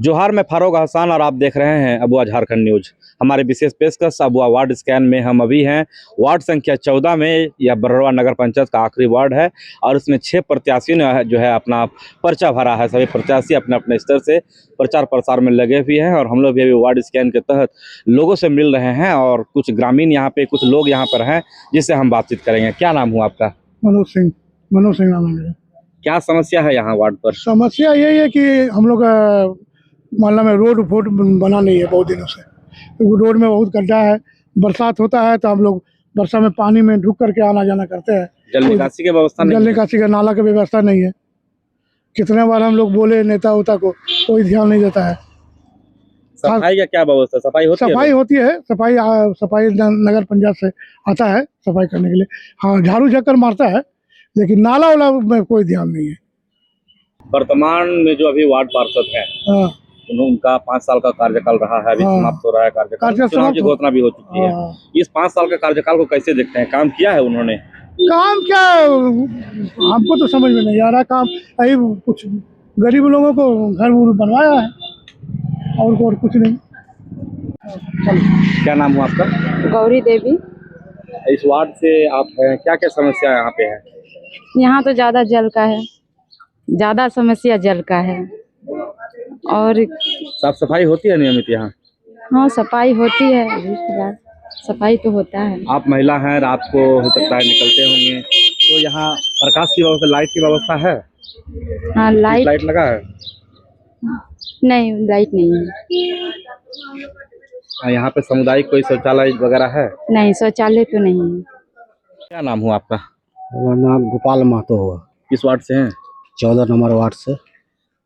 जोहार में फारूक हसन और आप देख रहे हैं अबुआ झारखंड न्यूज। हमारे विशेष पेशकश अबुआ वार्ड स्कैन में हम अभी हैं वार्ड संख्या 14 में। यह बररवा नगर पंचायत का आखिरी वार्ड है और उसमें 6 प्रत्याशियों ने जो है अपना पर्चा भरा है। सभी प्रत्याशी अपने अपने स्तर से प्रचार प्रसार में लगे हुए हैं और हम लोग भी अभी वार्ड स्कैन के तहत लोगों से मिल रहे हैं और कुछ ग्रामीण यहाँ पे कुछ लोग यहाँ पर हैं जिससे हम बातचीत करेंगे। क्या नाम हुआ आपका? मनोज सिंह नाम है मेरा। क्या समस्या है यहाँ वार्ड पर? समस्या यही है कि हम लोग मोहल्ला में रोड फूट बना नहीं है बहुत दिनों से। रोड में बहुत गड्ढा है, बरसात होता है तो हम लोग वर्षा में पानी में ढुक करके आना जाना करते हैं। जल निकासी की व्यवस्था नहीं जल है? निकासी का नाला की व्यवस्था नहीं है। कितने बार हम लोग बोले नेता उता को, कोई ध्यान नहीं देता है। सफाई का क्या व्यवस्था? सफाई होती है? सफाई होती है, सफाई नगर पंचायत से आता है सफाई करने के लिए। हाँ, झाड़ू झक्कर मारता है लेकिन नाला वाला में कोई ध्यान नहीं है। वर्तमान में जो अभी वार्ड पार्षद है हाँ, उनका 5 साल का कार्यकाल रहा है, अभी हाँ। समाप्त हो रहा है कार्यकाल, चुनाव की घोषणा भी हो चुकी है। हाँ। इस 5 साल के कार्यकाल को कैसे देखते हैं? काम किया है उन्होंने? काम क्या, हमको तो समझ में नहीं आ रहा। काम यही कुछ गरीब लोगों को घर बनवाया है और कुछ नहीं। क्या नाम हुआ आपका? गौरी देवी। इस वार्ड से आप हैं, क्या क्या समस्या यहाँ पे है? यहाँ तो ज़्यादा जल का है, ज़्यादा समस्या जल का है। और साफ सफाई होती है नियमित यहाँ? हाँ, सफाई होती है, अभी फिलहाल सफाई तो होता है। आप महिला हैं, रात को हो सकता है निकलते होंगे, तो यहाँ प्रकाश की व्यवस्था, लाइट की व्यवस्था है? हाँ, लाइट लगा है? नहीं, लाइट नहीं है। यहाँ पे सामुदायिक कोई शौचालय वगैरह है? नहीं, शौचालय तो नहीं है। क्या नाम हुआ आपका? मेरा नाम गोपाल महतो हुआ। किस वार्ड से हैं? 14 नंबर वार्ड से।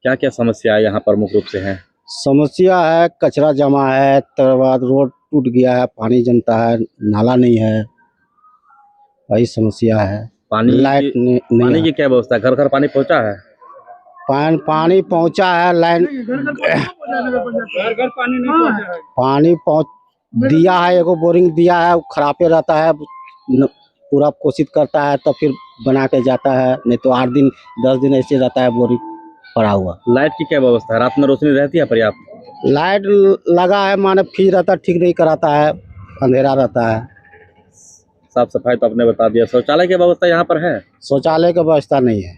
क्या क्या समस्या यहाँ पर मुख्य रूप से है? समस्या है, कचरा जमा है, तर बाद रोड टूट गया है, पानी जमता है, नाला नहीं है, वही समस्या है। पानी लाइट नहीं पानी है। की क्या व्यवस्था है? घर घर पानी पहुँचा है? पानी पहुंचा है, लाइन पानी पहुंच दिया है, एगो बोरिंग दिया है, वो खराबे रहता है, पूरा कोशिश करता है तो फिर बना के जाता है, नहीं तो 8 दिन 10 दिन ऐसे रहता है बोरिंग पड़ा हुआ। लाइट की क्या व्यवस्था है? रात में रोशनी रहती है पर्याप्त? लाइट लगा है, माने फ्री रहता, ठीक नहीं कराता है, अंधेरा रहता है। साफ सफाई तो आपने बता दिया। शौचालय की व्यवस्था यहाँ पर है? शौचालय की व्यवस्था नहीं है।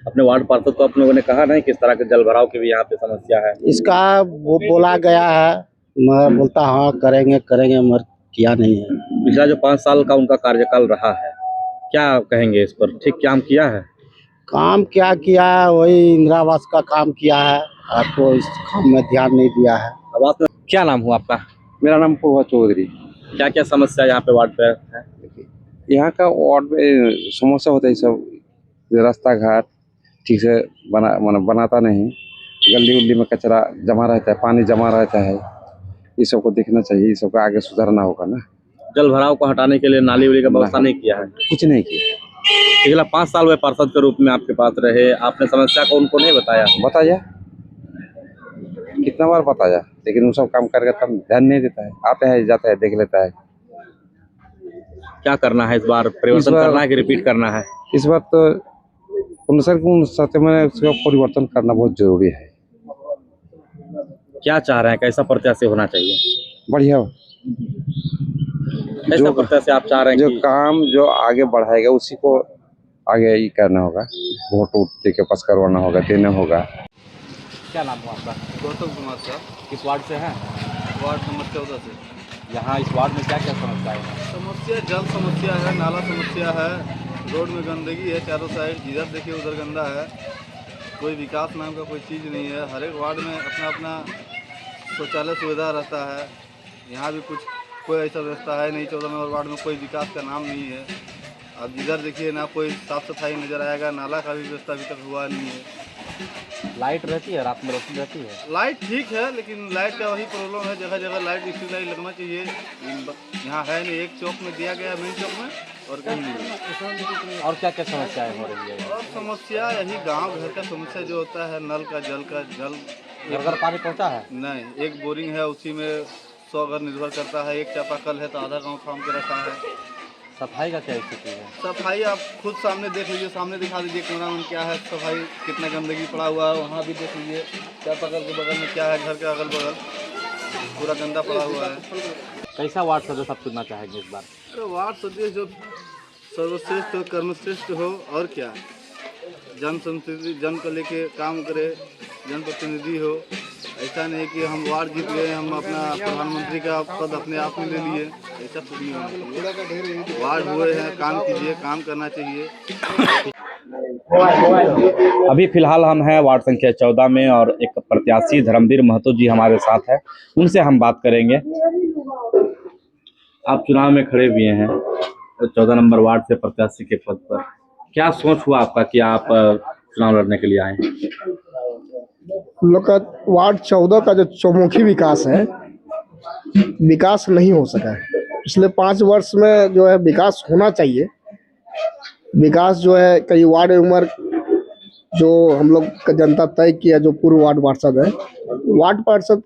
अपने वार्ड पार्षद को आप लोगों ने कहा नहीं किस तरह के जल भराव की भी यहाँ पे समस्या है? इसका वो बोला गया है, मगर बोलता हाँ करेंगे मगर किया नहीं है। पिछला जो 5 साल का उनका कार्यकाल रहा है, क्या कहेंगे इस पर? ठीक काम किया है? काम क्या किया है, वही इंदिरा आवास का काम किया है, आपको इस काम में ध्यान नहीं दिया है। आवास में क्या नाम हुआ आपका? मेरा नाम पूर्वा चौधरी। क्या क्या समस्या यहाँ पे वार्ड पे है? यहाँ का वार्ड में समस्या होता है सब, रास्ता घाट ठीक से बनाता नहीं, गली उल्ली में कचरा जमा रहता है, पानी जमा रहता है, ये सब को देखना चाहिए, ये सब का आगे सुधारना होगा ना। जल भराव को हटाने के लिए नाली उली का व्यवस्था नहीं किया है? कुछ नहीं किया। पिछला 5 साल वे पार्षद के रूप में आपके पास रहे, आपने समस्या को उनको नहीं बताया? बताया, कितना बार बताया, लेकिन वो सब काम करके तब ध्यान नहीं देता है। आते हैं जाते हैं, देख लेता है। क्या करना है इस बार? परिवर्तन करना है कि रिपीट करना है? इस बार तो सत्य में उसका परिवर्तन करना बहुत जरूरी है। क्या चाह रहे हैं, कैसा प्रत्याशी होना चाहिए? बढ़िया कैसा प्रत्याशी आप चाह रहे हैं? जो काम जो आगे बढ़ाएगा उसी को आगे ही करना होगा, वोट दे के पास करवाना होगा, देना होगा। क्या नाम हुआ आपका? गौतम कुमार साहब। किस वार्ड से हैं? वार्ड नंबर 14 से। यहाँ इस वार्ड में क्या क्या समस्या है? समस्या जल समस्या है, नाला समस्या है, रोड में गंदगी है चारों साइड, जिधर देखिए उधर गंदा है, कोई विकास नाम का कोई चीज़ नहीं है। हर एक वार्ड में अपना अपना शौचालय सुविधा रहता है, यहाँ भी कोई ऐसा व्यवस्था है नहीं। 14 नंबर वार्ड में कोई विकास का नाम नहीं है। अब जिधर देखिए ना कोई साफ़ सफाई नज़र आएगा, नाला का भी व्यवस्था अभी तक हुआ नहीं है। लाइट रहती है? रात में रोशनी रहती है? लाइट ठीक है, लेकिन लाइट का वही प्रॉब्लम है, जगह जगह लाइट स्ट्रीट लाइट लगना चाहिए, यहाँ है नहीं। एक चौक में दिया गया, मेन चौक में, और कहीं नहीं। और क्या क्या समस्याएं हो रही है? और समस्या यही गांव घर का समस्या जो होता है, नल का जल घर घर पानी पहुँचा है? नहीं, एक बोरिंग है, उसी में 100 घर निर्भर करता है। एक चापाकल है तो आधा गाँव थाम के रखा है। सफाई का क्या स्थिति है? सफाई आप खुद सामने देख लीजिए, सामने दिखा दीजिए कैमरा में क्या है सफाई, कितना गंदगी पड़ा हुआ है। वहाँ भी देख लीजिए क्या बगल के बगल में क्या है, घर के अगल बगल पूरा गंदा पड़ा हुआ है। कैसा वार्ड सदस्य आप चुनना चाहेंगे इस बार? तो वार्ड सदस्य जो सर्वश्रेष्ठ हो, कर्मश्रेष्ठ हो, और क्या, जन संस्कृति जन को लेके काम करे, जनप्रतिनिधि हो। ऐसा नहीं कि हम वार्ड जीत गए, हम अपना प्रधानमंत्री का पद अपने आप में ले लिए, ऐसा कुछ नहीं होना चाहिए। वार्ड हुए हैं, काम कीजिए, काम करना चाहिए। अभी फिलहाल हम हैं वार्ड संख्या 14 में और एक प्रत्याशी धर्मवीर महतो जी हमारे साथ है, उनसे हम बात करेंगे। आप चुनाव में खड़े हुए हैं 14 नंबर वार्ड से प्रत्याशी के पद पर, क्या सोच हुआ आपका कि आप चुनाव लड़ने के लिए आए हैं? हम लोग का वार्ड 14 का जो चौमुखी विकास है, विकास नहीं हो सका है। पिछले 5 वर्ष में जो है विकास होना चाहिए। विकास जो है कई वार्ड उम्र जो हम लोग का जनता तय किया, जो पूर्व वार्ड पार्षद है, वार्ड पार्षद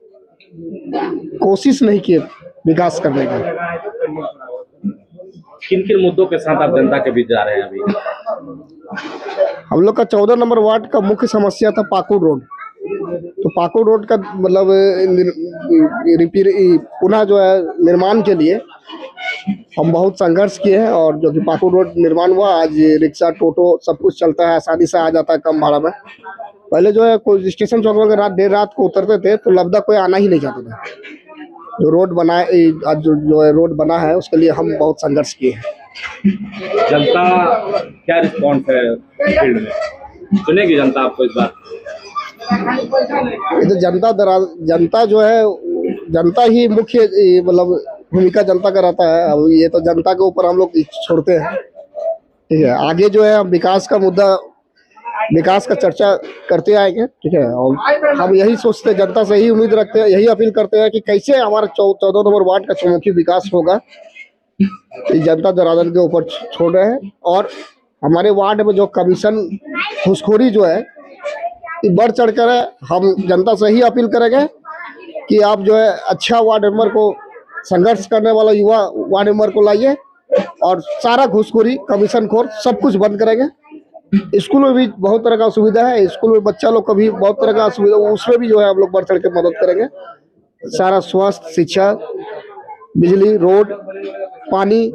कोशिश नहीं किए विकास करने की। किन किन मुद्दों के साथ आप जनता के बीच जा रहे हैं अभी? हम लोग का 14 नंबर वार्ड का मुख्य समस्या था पाकुड़ रोड। तो पाकुड़ रोड का मतलब पुनः जो है निर्माण के लिए हम बहुत संघर्ष किए हैं, और जो कि पाकुड़ रोड निर्माण हुआ, आज रिक्शा टोटो सब कुछ चलता है, आसानी से आ जाता है कम भाड़ा में। पहले जो है कोई स्टेशन चौक में रात देर रात को उतरते थे तो लगता कोई आना ही नहीं चाहता था। जो रोड बना है, आज जो है रोड बना है, उसके लिए हम बहुत संघर्ष किए हैं। जनता क्या रिस्पॉन्स है फील्ड में? सुनेगी जनता आपको इस बार? ये तो जनता जो है, जनता ही मुख्य मतलब भूमिका जनता का रहता है। अब ये तो जनता के ऊपर हम लोग छोड़ते हैं, ठीक है। आगे जो है हम विकास का मुद्दा, विकास का चर्चा करते आएंगे, ठीक है। और हम यही सोचते हैं, जनता से यही उम्मीद रखते हैं, यही अपील करते हैं कि कैसे हमारा 14 नंबर वार्ड का चौमुखी विकास होगा, जनता जनार्दन के ऊपर छोड़ रहे हैं। और हमारे वार्ड में जो कमीशन घूसखोरी जो है बढ़ चढ़ कर है, हम जनता से ही अपील करेंगे कि आप जो है अच्छा वार्ड मेंबर को, संघर्ष करने वाला युवा वार्ड मेंबर को लाइए, और सारा घूसखोरी कमीशन खोर सब कुछ बंद करेंगे। स्कूल में भी बहुत तरह का सुविधा है, स्कूल में बच्चा लोग को भी बहुत तरह का सुविधा, उसमें भी जो है हम लोग बढ़ चढ़ के मदद करेंगे। सारा स्वास्थ्य, शिक्षा, बिजली, रोड, पानी,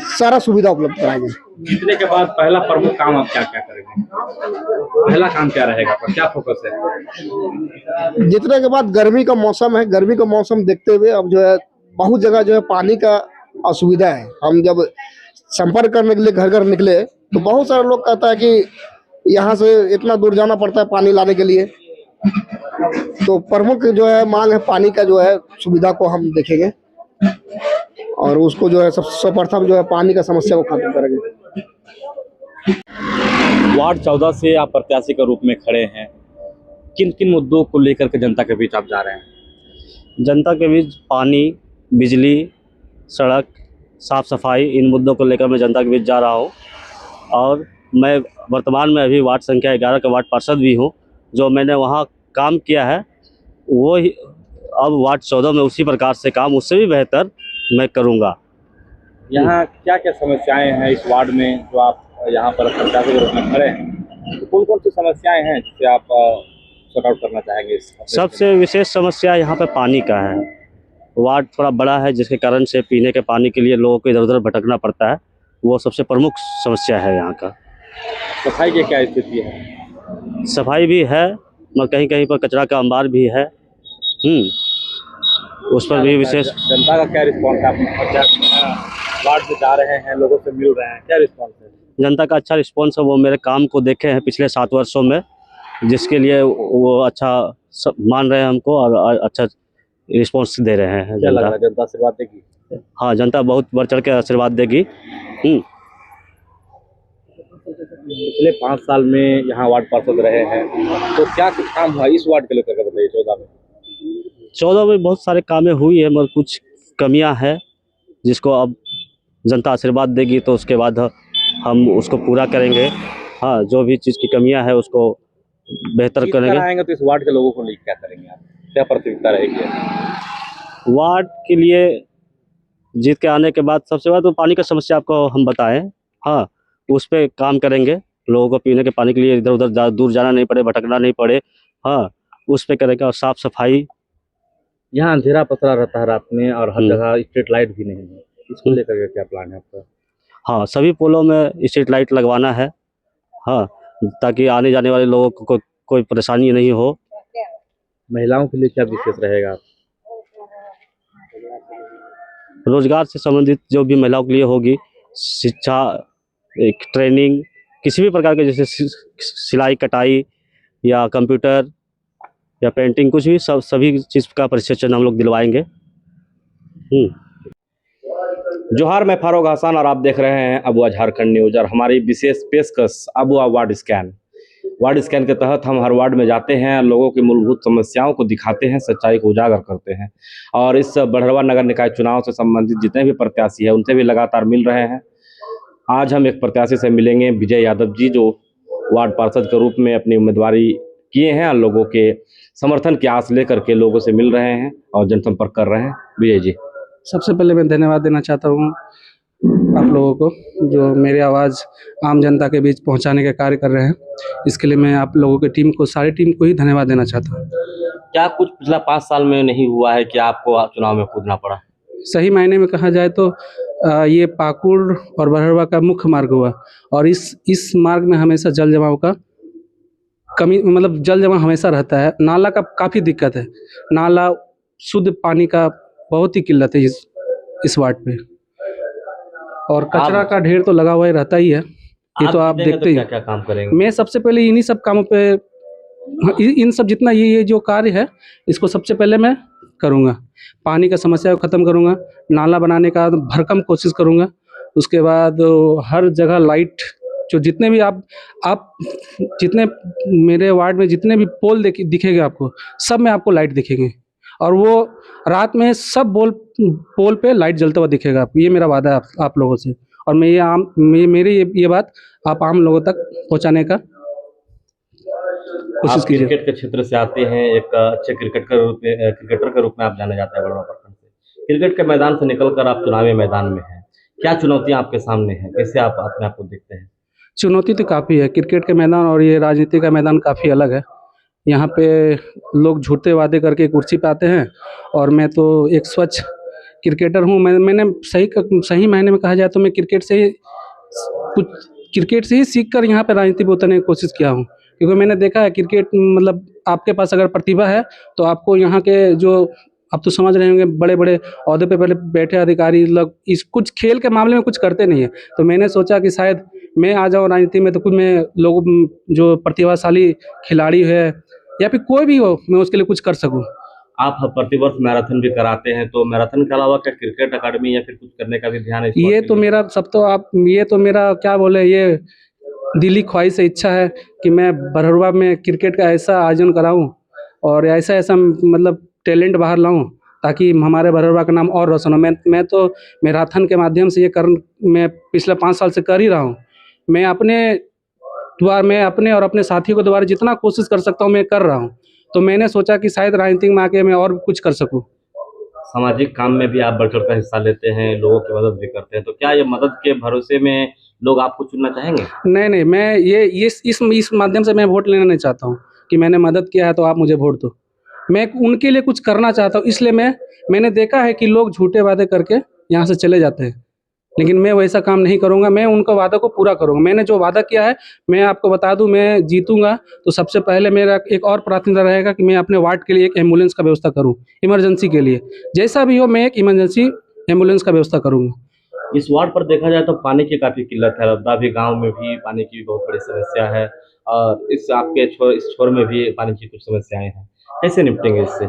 सारा सुविधा उपलब्ध कराएंगे। जीतने के बाद पहला प्रमुख काम आप क्या क्या करेंगे? पहला काम क्या रहेगा, पर क्या फोकस है? जीतने के बाद गर्मी का मौसम है, गर्मी का मौसम देखते हुए अब जो है बहुत जगह जो है पानी का असुविधा है। हम जब संपर्क करने के लिए घर घर निकले तो बहुत सारे लोग कहता है कि यहाँ से इतना दूर जाना पड़ता है पानी लाने के लिए। तो प्रमुख जो है मांग है पानी का, जो है सुविधा को हम देखेंगे, और उसको जो है सर्वप्रथम जो है पानी का समस्या को खत्म करेंगे। वार्ड 14 से आप प्रत्याशी के रूप में खड़े हैं, किन किन मुद्दों को लेकर के जनता के बीच आप जा रहे हैं? जनता के बीच पानी, बिजली, सड़क, साफ सफाई, इन मुद्दों को लेकर मैं जनता के बीच जा रहा हूँ। और मैं वर्तमान में अभी वार्ड संख्या 11 का वार्ड पार्षद भी हूँ। जो मैंने वहाँ काम किया है वो ही अब वार्ड 14 में उसी प्रकार से काम, उससे भी बेहतर मैं करूँगा। यहाँ क्या क्या समस्याएं हैं इस वार्ड में जो आप यहाँ पर प्रत्याशी के रूप में खड़े हैं? तो कौन कौन सी समस्याएं हैं जिसे आप सॉर्ट आउट करना चाहेंगे? सबसे विशेष समस्या यहाँ पे पानी का है। वार्ड थोड़ा बड़ा है, जिसके कारण से पीने के पानी के लिए लोगों को इधर उधर भटकना पड़ता है, वो सबसे प्रमुख समस्या है यहाँ का। सफाई की क्या स्थिति है? सफाई भी है, मगर कहीं कहीं पर कचरा का अंबार भी है। उस पर भी विशेष। जनता का क्या रिस्पॉन्स है? आप वार्ड में जा रहे हैं, लोगों से मिल रहे हैं, क्या रिस्पॉन्स है? जनता का अच्छा रिस्पॉन्स है। वो मेरे काम को देखे हैं पिछले 7 वर्षों में, जिसके लिए वो अच्छा मान रहे हैं हमको, और अच्छा रिस्पॉन्स दे रहे हैं। क्या लग रहा है, जनता आशीर्वाद देगी? हाँ, जनता बहुत बढ़ चढ़ के आशीर्वाद देगी। पिछले 5 साल में यहाँ वार्ड पार्षद रहे हैं, तो क्या कुछ काम हुआ इस वार्ड के लेकर बताइए? 14 में 14 में बहुत सारे कामें हुई है, मगर कुछ कमियां हैं जिसको अब जनता आशीर्वाद देगी तो उसके बाद हम उसको पूरा करेंगे। हाँ, जो भी चीज़ की कमियां है उसको बेहतर करेंगे। आएंगे तो इस वार्ड के लोगों को लेकर क्या करेंगे आप? क्या प्राथमिकता रहेगी? वार्ड के लिए जीत के आने के बाद सबसे पहले तो पानी का समस्या आपको हम बताएं। हाँ, उस पर काम करेंगे, लोगों को पीने के पानी के लिए इधर उधर दूर जाना नहीं पड़े, भटकना नहीं पड़े। हाँ, उस पर करेंगे। और साफ़ सफाई, यहाँ अंधेरा पसरा रहता है रात में और हर जगह स्ट्रीट लाइट भी नहीं है, इसको लेकर के क्या प्लान है आपका? हाँ, सभी पोलों में स्ट्रीट लाइट लगवाना है। हाँ, ताकि आने जाने वाले लोगों को कोई परेशानी नहीं हो। महिलाओं के लिए क्या विशेष रहेगा? रोजगार से संबंधित जो भी महिलाओं के लिए होगी, शिक्षा, एक ट्रेनिंग, किसी भी प्रकार के, जैसे सिलाई कटाई या कंप्यूटर या पेंटिंग, कुछ भी, सभी चीज़ का प्रशिक्षण हम लोग दिलवाएंगे। जोहार, मैं फारूक हसन और आप देख रहे हैं अबुआ झारखंड न्यूज और हमारी विशेष पेशकश Abua ward scan. Ward scan के तहत हम हर वार्ड में जाते हैं, लोगों की मूलभूत समस्याओं को दिखाते हैं, सच्चाई को उजागर करते हैं और इस बड़हरवा नगर निकाय चुनाव से संबंधित जितने भी प्रत्याशी हैं उनसे भी लगातार मिल रहे हैं। आज हम एक प्रत्याशी से मिलेंगे, विजय यादव जी, जो वार्ड पार्षद के रूप में अपनी उम्मीदवारी किए हैं और लोगों के समर्थन की आस लेकर के लोगों से मिल रहे हैं और जनसंपर्क कर रहे हैं। विजय जी, सबसे पहले मैं धन्यवाद देना चाहता हूँ आप लोगों को, जो मेरी आवाज़ आम जनता के बीच पहुँचाने का कार्य कर रहे हैं। इसके लिए मैं आप लोगों की टीम को, सारी टीम को ही धन्यवाद देना चाहता हूँ। क्या कुछ पिछला 5 साल में नहीं हुआ है कि आपको चुनाव में कूदना पड़ा? सही मायने में कहा जाए तो ये पाकुड़ और बड़हरवा का मुख्य मार्ग हुआ और इस मार्ग में हमेशा जल जमाव का कमी, मतलब जल जमाव हमेशा रहता है। नाला का काफ़ी दिक्कत है, नाला, शुद्ध पानी का बहुत ही किल्लत है इस वार्ड पे, और कचरा का ढेर तो लगा हुआ ही रहता ही है। ये तो आप देखते ही। क्या काम करेंगे? मैं सबसे पहले इन्हीं सब कामों पे, इन सब जितना ये जो कार्य है इसको सबसे पहले मैं करूँगा। पानी का समस्या को ख़त्म करूँगा, नाला बनाने का भरकम कोशिश करूँगा। उसके बाद हर जगह लाइट, जो जितने भी आप जितने मेरे वार्ड में जितने भी पोल दिखेंगे आपको, सब में आपको लाइट दिखेंगे और वो रात में सब पोल पे लाइट जलता हुआ दिखेगा आपको। ये मेरा वादा है आप लोगों से, और मैं मेरी ये बात आप आम लोगों तक पहुंचाने का कोशिश कीजिए। क्रिकेट के क्षेत्र से आते हैं, एक अच्छे क्रिकेटर के रूप में आप जाने जाते हैं बड़वा प्रखंड से। क्रिकेट के मैदान से निकलकर आप चुनावी मैदान में हैं, क्या चुनौतियां आपके सामने हैं, कैसे आप अपने आप को देखते हैं? चुनौती तो काफ़ी है, क्रिकेट के मैदान और ये राजनीति का मैदान काफ़ी अलग है। यहाँ पे लोग झूठे वादे करके कुर्सी पे आते हैं और मैं तो एक स्वच्छ क्रिकेटर हूँ। मैंने सही मायने में कहा जाए तो मैं क्रिकेट से ही सीख कर यहाँ पे राजनीति में उतरने की कोशिश किया हूँ, क्योंकि मैंने देखा है क्रिकेट, मतलब आपके पास अगर प्रतिभा है तो आपको यहाँ के जो, आप तो समझ रहे होंगे, बड़े बड़े ओहदे पे पहले बैठे अधिकारी लोग इस कुछ खेल के मामले में कुछ करते नहीं है। तो मैंने सोचा कि शायद मैं आ जाऊँ राजनीति में तो कुछ मैं लोग जो प्रतिभाशाली खिलाड़ी है या फिर कोई भी हो, मैं उसके लिए कुछ कर सकूँ। आप प्रतिवर्ष मैराथन भी कराते हैं, तो मैराथन के अलावा क्या क्रिकेट अकादमी या फिर कुछ करने का भी ध्यान है? ये तो मेरा क्या बोले, ये दिली ख्वाहिश है, इच्छा है कि मैं बड़हरवा में क्रिकेट का ऐसा आयोजन कराऊं और ऐसा मतलब टैलेंट बाहर लाऊं ताकि हमारे बड़हरवा का नाम और रोशन हो। मैं तो मैराथन के माध्यम से मैं पिछले 5 साल से कर ही रहा हूं। मैं अपने और अपने साथियों के द्वारा जितना कोशिश कर सकता हूं मैं कर रहा हूं। तो मैंने सोचा कि शायद राजनीति में आके मैं और कुछ कर सकूं। सामाजिक काम में भी आप बढ़ चढ़ कर हिस्सा लेते हैं, लोगों की मदद भी करते हैं, तो क्या ये मदद के भरोसे में लोग आपको चुनना चाहेंगे? नहीं, मैं इस माध्यम से मैं वोट लेना नहीं चाहता हूँ कि मैंने मदद किया है तो आप मुझे वोट दो। मैं उनके लिए कुछ करना चाहता हूँ, इसलिए मैंने देखा है कि लोग झूठे वादे करके यहाँ से चले जाते हैं, लेकिन मैं वैसा काम नहीं करूँगा। मैं उनका वादा को पूरा करूँगा। मैंने जो वादा किया है, मैं आपको बता दूं, मैं जीतूंगा तो सबसे पहले मेरा एक और प्राथमिकता रहेगा कि मैं अपने वार्ड के लिए एक एम्बुलेंस का व्यवस्था करूं, इमरजेंसी के लिए। जैसा भी हो, मैं एक इमरजेंसी एम्बुलेंस का व्यवस्था करूंगा। इस वार्ड पर देखा जाए तो पानी की काफ़ी किल्लत है, रद्दा भी गाँव में भी पानी की बहुत बड़ी समस्या है और इस छोर में भी पानी की कुछ समस्याएँ हैं, कैसे निपटेंगे इससे?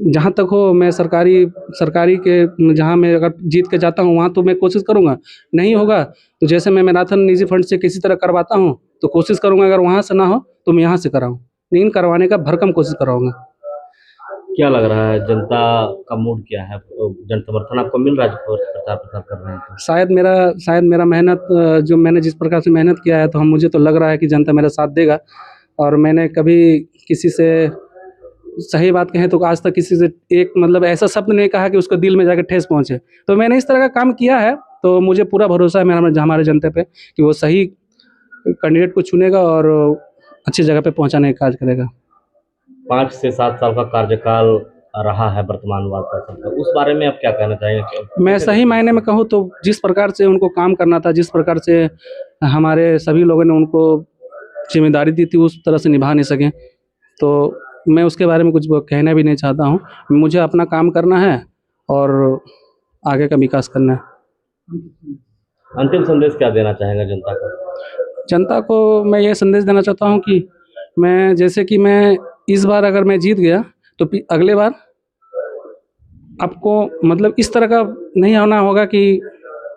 जहाँ तक हो, मैं सरकारी के जहाँ मैं अगर जीत के जाता हूँ वहाँ तो मैं कोशिश करूँगा। नहीं होगा तो जैसे मैं मैराथन निजी फंड से किसी तरह करवाता हूँ तो कोशिश करूँगा, अगर वहाँ से ना हो तो मैं यहाँ से कराऊँ, लेकिन करवाने का भरकम कोशिश कराऊँगा। क्या लग रहा है, जनता का मूड क्या है? जन समर्थन आपको मिल रहा है जो प्रचार कर रहे हैं तो? शायद मेरा मेहनत, जो मैंने जिस प्रकार से मेहनत किया है, तो मुझे तो लग रहा है कि जनता मेरा साथ देगा। और मैंने कभी किसी से सही बात कहें तो आज तक किसी से एक मतलब ऐसा शब्द नहीं कहा कि उसको दिल में जाकर ठेस पहुंचे। तो मैंने इस तरह का काम किया है, तो मुझे पूरा भरोसा है मेरा हमारे जनता पे कि वो सही कैंडिडेट को चुनेगा और अच्छी जगह पे पहुंचाने का कार्य करेगा। 5 से 7 साल का कार्यकाल रहा है वर्तमान वार्ड पार्षद का, उस बारे में आप क्या कहना चाहेंगे? मैं सही मायने में कहूँ तो जिस प्रकार से उनको काम करना था, जिस प्रकार से हमारे सभी लोगों ने उनको जिम्मेदारी दी थी, उस तरह से निभा नहीं सके। तो मैं उसके बारे में कुछ कहना भी नहीं चाहता हूँ। मुझे अपना काम करना है और आगे का विकास करना है। अंतिम संदेश क्या देना चाहेंगे जनता को? जनता को मैं ये संदेश देना चाहता हूँ कि मैं जैसे कि मैं इस बार अगर मैं जीत गया तो अगले बार आपको मतलब इस तरह का नहीं होना होगा कि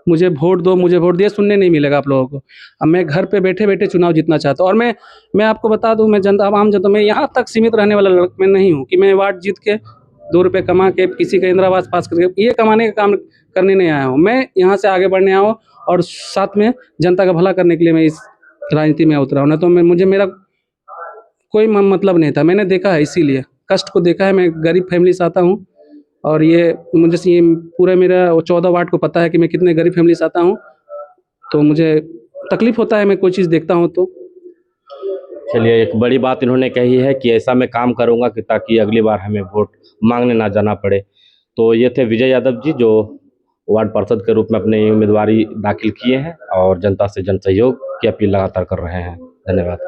मुझे वोट दो, मुझे वोट दिए, सुनने नहीं मिलेगा आप लोगों को। अब मैं घर पे बैठे बैठे चुनाव जीतना चाहता हूँ। और मैं आपको बता दूं, मैं जनता आम जनता मैं यहाँ तक सीमित रहने वाला लड़का मैं नहीं हूँ कि मैं वार्ड जीत के 2 रुपये कमा के किसी का इंदिरा आवास पास करके ये कमाने का काम करने नहीं आया हूँ। मैं यहाँ से आगे बढ़ने आया हूँ और साथ में जनता का भला करने के लिए मैं इस राजनीति में उतरा हूँ। ना तो मुझे मेरा कोई मतलब नहीं था, मैंने देखा है, इसीलिए कष्ट को देखा है। मैं गरीब फैमिली से आता हूँ और ये मुझे ये पूरा मेरा 14 वार्ड को पता है कि मैं कितने गरीब फैमिली से आता हूँ। तो मुझे तकलीफ होता है, मैं कोई चीज़ देखता हूँ तो। चलिए, एक बड़ी बात इन्होंने कही है कि ऐसा मैं काम करूंगा कि ताकि अगली बार हमें वोट मांगने ना जाना पड़े। तो ये थे विजय यादव जी, जो वार्ड पार्षद के रूप में अपनी उम्मीदवारी दाखिल किए हैं और जनता से जन सहयोग की अपील लगातार कर रहे हैं। धन्यवाद।